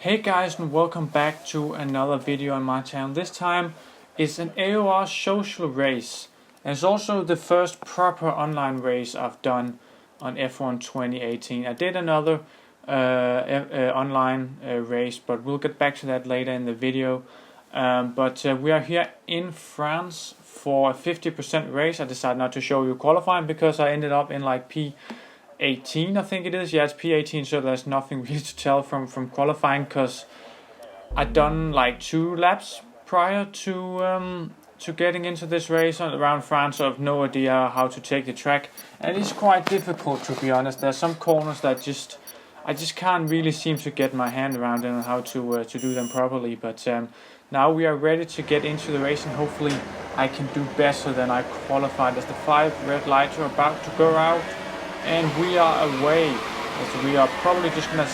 Hey guys, and welcome back to another video on my channel. This time it's an AOR social race, and it's also the first proper online race I've done on F1 2018. I did another online race, but we'll get back to that later in the video. But we are here in France for a 50% race. I decided not to show you qualifying because I ended up in like P18, I think it is. Yeah, it's P18, so there's nothing really to tell from qualifying because I'd done like 2 laps prior to getting into this race around France, so I have no idea how to take the track. And it's quite difficult, to be honest. There's some corners that I just can't really seem to get my hand around and how to do them properly. But now we are ready to get into the race, and hopefully I can do better than I qualified. As the 5 red lights are about to go out, and we are away. So we are probably just gonna,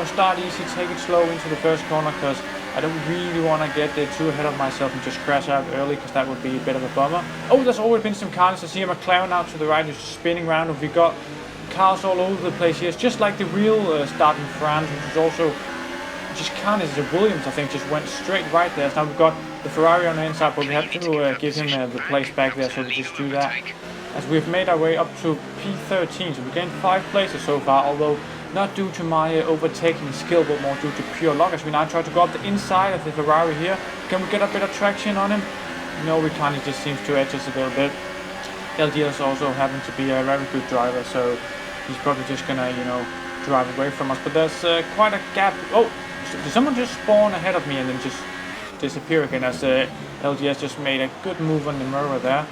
start easy, take it slow into the first corner, because I don't really want to get too ahead of myself and just crash out early, because that would be a bit of a bummer. Oh, there's always been some cars. I see a McLaren out to the right who's spinning around, and we've got cars all over the place here. It's just like the real start in France, which is also just can't. It's a Williams, I think, just went straight right there. So now we've got the Ferrari on the inside, but we have to give him the place back there, so we just do that. As we've made our way up to P13, so we gained 5 places so far, although not due to my overtaking skill, but more due to pure luck. As we now try to go up the inside of the Ferrari here. Can we get a bit of traction on him? No, we can't. He just seems to edge us a little bit. LDS also happens to be a very good driver, so he's probably just gonna, drive away from us. But there's quite a gap. Oh, did someone just spawn ahead of me and then just disappear again? As LDS just made a good move on the mirror there.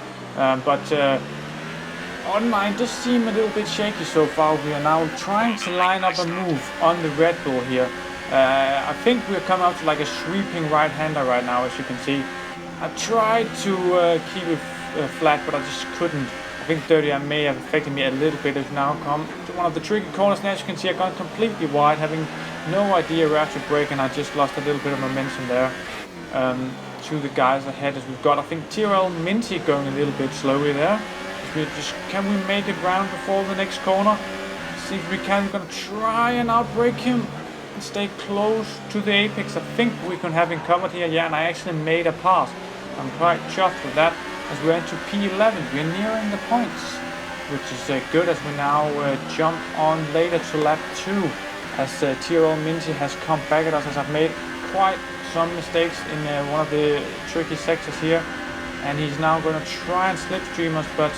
Online does seem a little bit shaky so far. We are now trying to line up a move on the Red Bull here. I think we're coming out to like a sweeping right-hander right now, as you can see. I tried to keep it flat, but I just couldn't. I think 30 may have affected me a little bit. As now come to one of the tricky corners, and as you can see, I got completely wide, having no idea where to brake, and I just lost a little bit of momentum there to the guys ahead. As we've got, I think, TRL Minty going a little bit slowly there. Can we make it round before the next corner? See if we can. We're gonna try and outbrake him and stay close to the apex. I think we can have him covered here. Yeah, and I actually made a pass. I'm quite chuffed with that. As we're into P11, we're nearing the points, which is good, as we now jump on later to lap 2. As TRL Minty has come back at us, as I've made quite some mistakes in one of the tricky sectors here, and he's now going to try and slipstream us, but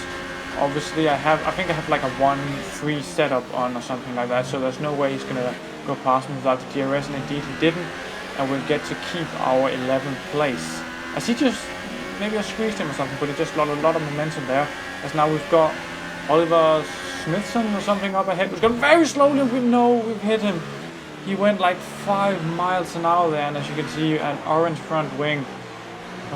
obviously I think I have like a 1-3 setup on or something like that, so there's no way he's going to go past me without the DRS, and indeed he didn't, and we'll get to keep our 11th place. As he just, maybe I squeezed him or something, but he just lost a lot of momentum there. As now we've got Oliver Smithson or something up ahead, who's going very slowly, and we've hit him. He went like 5 miles an hour there, and as you can see, an orange front wing.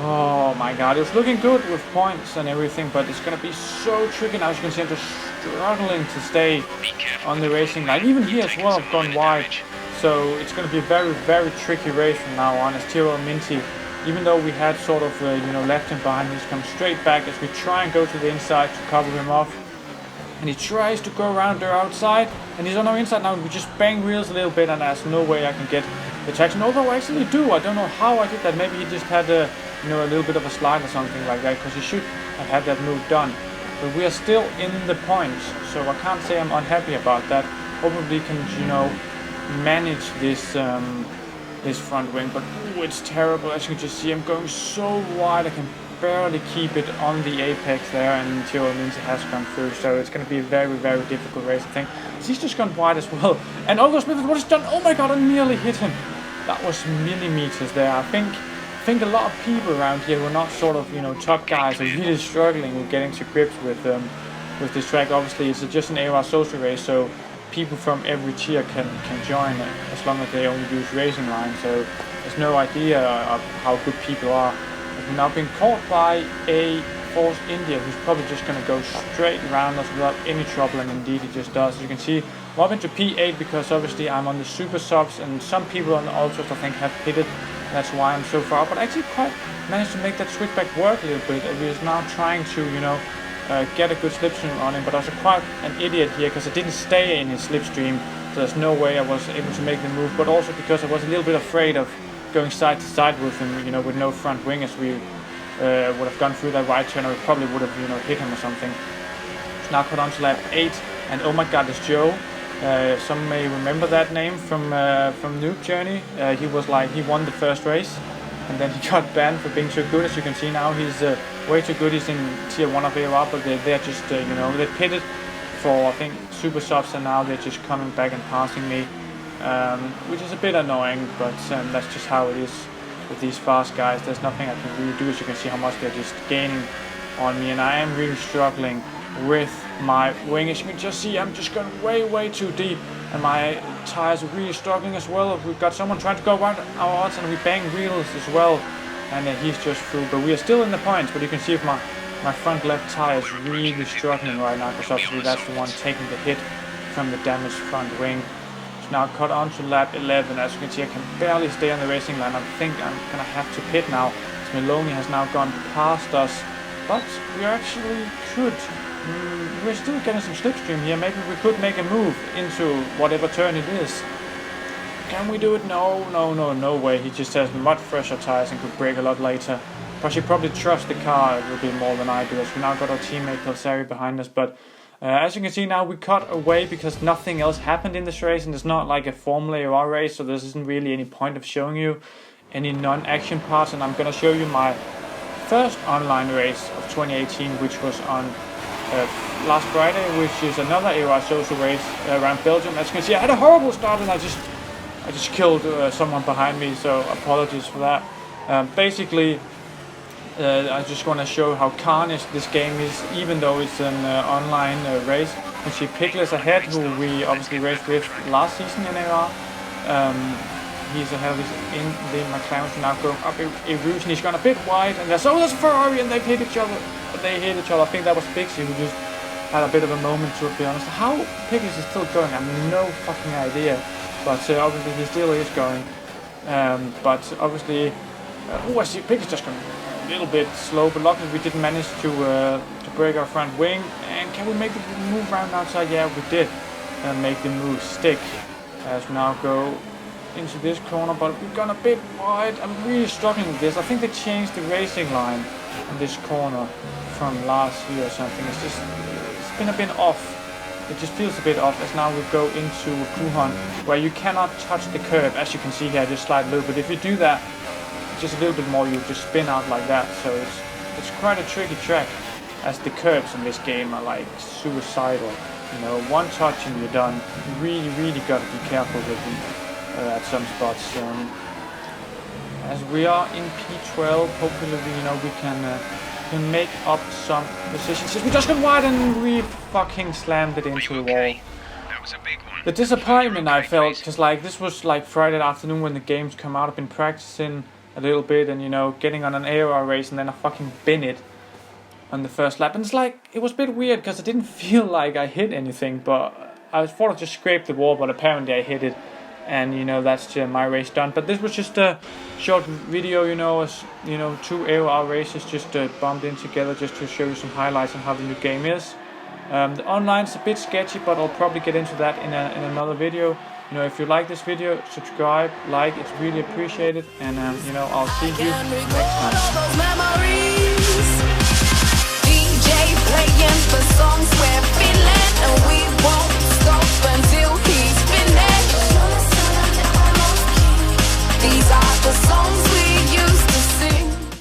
Oh my god, it was looking good with points and everything, but it's going to be so tricky now. As you can see, I'm just struggling to stay on the racing line. Even here as well, I've gone wide. So it's going to be a very, very tricky race from now on, as TRL Minty, even though we had sort of, left him behind, he's come straight back as we try and go to the inside to cover him off. And he tries to go around there outside, and he's on our inside now. We just bang wheels a little bit, and there's no way I can get the traction. Although I actually do. I don't know how I did that. Maybe he just had a little bit of a slide or something like that, because he should have had that move done. But we are still in the points, so I can't say I'm unhappy about that. Hopefully can, manage this this front wing, but it's terrible. As you can just see, I'm going so wide, I can barely keep it on the apex there, and TRL Minty has come through, so it's going to be a very, very difficult race, I think. He's just gone wide as well, and Oliver Smith, what has done? Oh my god, I nearly hit him. That was millimeters there. I think a lot of people around here who are not sort of, top guys are really struggling with getting to grips with this track. Obviously, it's just an AOR social race, so people from every tier can join it, as long as they only use racing lines. So there's no idea of how good people are. We've now been caught by a Force India, who's probably just going to go straight around us without any trouble, and indeed he just does. As you can see, I'm up into P8 because obviously I'm on the super subs, and some people on the ultras I think have hit it. That's why I'm so far, but I actually quite managed to make that switchback work a little bit. We're now trying to, get a good slipstream on him, but I was quite an idiot here because I didn't stay in his slipstream. there's no way I was able to make the move, but also because I was a little bit afraid of going side to side with him, you know, with no front wing, as we would have gone through that right turn, or we probably would have, you know, hit him or something. So now cut on to lap 8, and oh my god, it's Joe. Some may remember that name from Noob Journey. He was like, he won the first race, and then he got banned for being too good. As you can see now, he's way too good. He's in tier 1 of AOR, but they're just, you know, they pitted for, I think, super subs, and now they're just coming back and passing me, which is a bit annoying, but that's just how it is with these fast guys. There's nothing I can really do. As you can see how much they're just gaining on me, and I am really struggling with my wing. As you can just see, I'm just going way too deep, and my tires are really struggling as well. We've got someone trying to go around our odds, and we bang wheels as well, and he's just through. But we are still in the points, but you can see if my front left tire is really struggling right now, because obviously that's the one taking the hit from the damaged front wing. So now cut on to lap 11. As you can see, I can barely stay on the racing line. I think I'm gonna have to pit now. Meloni has now gone past us, but we actually could. We're still getting some slipstream here. Maybe we could make a move into whatever turn it is. Can we do it? No way. He just has much fresher tires and could brake a lot later. But she probably trusts the car a little bit more than I do, as we now got our teammate Pelsari behind us. But as you can see now, we cut away because nothing else happened in this race, and it's not like a Formula AOR race, so there isn't really any point of showing you any non-action parts. And I'm going to show you my first online race of 2018, which was on last Friday, which is another AOR social race around Belgium. As you can see, I had a horrible start, and I just killed someone behind me, so apologies for that. Basically, I just want to show how carnage this game is, even though it's an online race. You can see Pickless ahead, who we obviously raced with last season in AOR. He's ahead of us in the McLaren, now going up a route, and he's gone a bit wide, and there's Ferrari, and they hit each other. They hit each other. I think that was Pixie who just had a bit of a moment, to be honest. How Pickless is still going, I have no fucking idea. But obviously he still is going. But obviously, I see Pickless just going a little bit slow, but luckily we didn't manage to break our front wing. And can we make the move round outside? Yeah, we did make the move stick. As we now go into this corner, but we've gone a bit wide. I'm really struggling with this. I think they changed the racing line in this corner from last year or something. It's been a bit off. It just feels a bit off, as now we go into Kuhon, where you cannot touch the curb. As you can see here, I just slide a little bit. If you do that just a little bit more, you just spin out like that. So it's quite a tricky track, as the curbs in this game are like suicidal. You know, one touch and you're done. You really got to be careful with them at some spots. As we are in P12, hopefully we can make up some positions. We just got wide and we fucking slammed it into the wall. The disappointment I felt, because like this was like Friday afternoon when the games come out. I've been practicing a little bit and getting on an AOR race, and then I fucking bin it on the first lap. And it's like, it was a bit weird because I didn't feel like I hit anything, but I thought I just scraped the wall, but apparently I hit it. And that's my race done. But this was just a short video, as two AOR races just bumped in together, just to show you some highlights on how the new game is. The online's a bit sketchy, but I'll probably get into that in another video. If you like this video, subscribe, like, it's really appreciated, and I'll see you next time.